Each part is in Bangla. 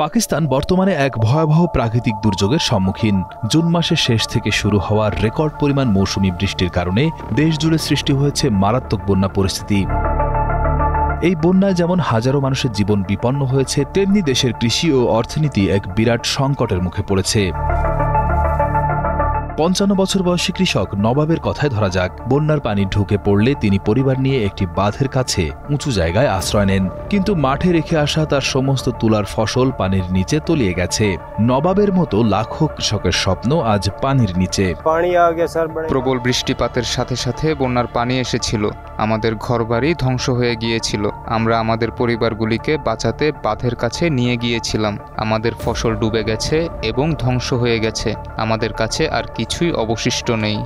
পাকিস্তান বর্তমানে এক ভয়াবহ প্রাকৃতিক দুর্যোগের সম্মুখীন। জুন মাসের শেষ থেকে শুরু হওয়া রেকর্ড পরিমাণ মৌসুমি বৃষ্টির কারণে দেশজুড়ে সৃষ্টি হয়েছে মারাত্মক বন্যা পরিস্থিতি। এই বন্যায় যেমন হাজারো মানুষের জীবন বিপন্ন হয়েছে, তেমনি দেশের কৃষি ও অর্থনীতি এক বিরাট সংকটের মুখে পড়েছে। ৫৫ বছর বয়সী কৃষক নবাবের কথায় ধরা যাক। বন্যার পানি ঢুকে পড়লে তিনি পরিবার নিয়ে একটি বাঁধের কাছে উঁচু জায়গায় আশ্রয় নেন, কিন্তু মাঠে রেখে আসা তার সমস্ত তুলার ফসল পানির নিচে তলিয়ে গেছে। নবাবের মতো লাখো কৃষকের স্বপ্ন আজ পানির নিচে। প্রবল বৃষ্টিপাতের সাথে সাথে বন্যার পানি এসেছিল, আমাদের ঘরবাড়ি ধ্বংস হয়ে গিয়েছিল। আমরা আমাদের পরিবারগুলিকে বাঁচাতে বাঁধের কাছে নিয়ে গিয়েছিলাম। আমাদের ফসল ডুবে গেছে এবং ধ্বংস হয়ে গেছে, আমাদের কাছে আর কিছুই অবশিষ্ট নেই।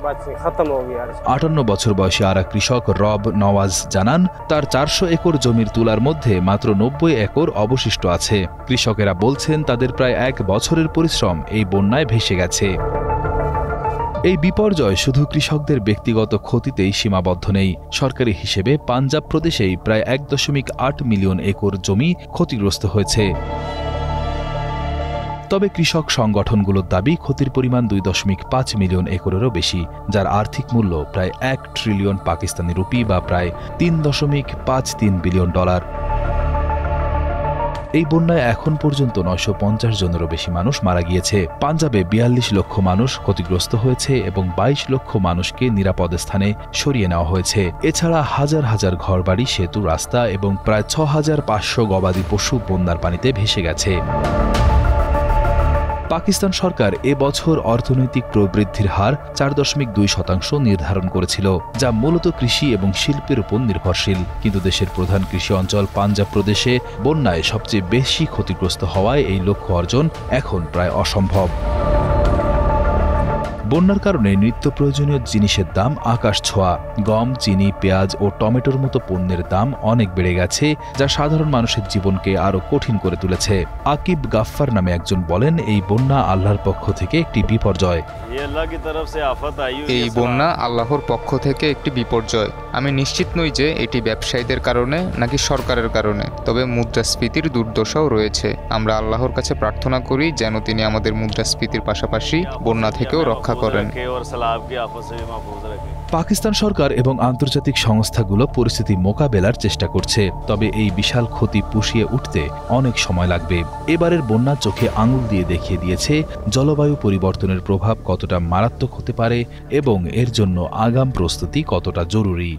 ৫৮ বছর বয়সী আর এক কৃষক রব নওয়াজ জানান, তার ৪০০ একর জমির তুলার মধ্যে মাত্র ৯০ একর অবশিষ্ট আছে। কৃষকেরা বলছেন তাদের প্রায় ১ বছরের পরিশ্রম এই বন্যায় ভেসে গেছে। এই বিপর্যয় শুধু কৃষকদের ব্যক্তিগত ক্ষতিতেই সীমাবদ্ধ নেই। সরকারি হিসেবে পাঞ্জাব প্রদেশেই প্রায় ১.৮ মিলিয়ন একর জমি ক্ষতিগ্রস্ত হয়েছে। তবে কৃষক সংগঠনগুলোর দাবি ক্ষতির পরিমাণ ২.৫ মিলিয়ন একরেরও বেশি, যার আর্থিক মূল্য প্রায় ১ ট্রিলিয়ন পাকিস্তানি রুপি বা প্রায় $৩.৫৩ বিলিয়ন। এই বন্যায় এখন পর্যন্ত ৯৫০ জনেরও বেশি মানুষ মারা গিয়েছে। পাঞ্জাবে ৪২ লক্ষ মানুষ ক্ষতিগ্রস্ত হয়েছে এবং ২২ লক্ষ মানুষকে নিরাপদ স্থানে সরিয়ে নেওয়া হয়েছে। এছাড়া হাজার হাজার ঘরবাড়ি, সেতু, রাস্তা এবং প্রায় ৬৫০০ গবাদি পশু বন্যার পানিতে ভেসে গেছে। পাকিস্তান সরকার এবছর অর্থনৈতিক প্রবৃদ্ধির হার ৪.২% নির্ধারণ করেছিল, যা মূলত কৃষি এবং শিল্পের উপর নির্ভরশীল। কিন্তু দেশের প্রধান কৃষি অঞ্চল পাঞ্জাব প্রদেশে বন্যায় সবচেয়ে বেশি ক্ষতিগ্রস্ত হওয়ায় এই লক্ষ্য অর্জন এখন প্রায় অসম্ভব। বন্যার কারণে নিত্য প্রয়োজনীয় জিনিসের দাম আকাশ ছোঁয়া। গম, চিনি, পেঁয়াজ ও টমেটোর মতো পণ্যের দাম অনেক বেড়ে গেছে, যা সাধারণ মানুষের জীবনকে আরও কঠিন করে তুলেছে। আকিব গাফফার নামে একজন বলেন, এই বন্যা আল্লাহর পক্ষ থেকে একটি বিপর্যয়। এই বন্যা আল্লাহর পক্ষ থেকে একটি বিপর্যয়। আমি নিশ্চিত নই যে এটি ব্যবসায়ীদের কারণে নাকি সরকারের কারণে, তবে মুদ্রাস্ফীতির দুর্দশাও রয়েছে। আমরা আল্লাহর কাছে প্রার্থনা করি যেন তিনি আমাদের মুদ্রাস্ফীতির পাশাপাশি বন্যা থেকেও রক্ষা করেন। পাকিস্তান সরকার এবং আন্তর্জাতিক সংস্থাগুলো পরিস্থিতি মোকাবেলার চেষ্টা করছে, তবে এই বিশাল ক্ষতি পুষিয়ে উঠতে অনেক সময় লাগবে। এবারের বন্যা চোখে আঙুল দিয়ে দেখিয়ে দিয়েছে জলবায়ু পরিবর্তনের প্রভাব কতটা মারাত্মক হতে পারে এবং এর জন্য আগাম প্রস্তুতি কতটা জরুরি।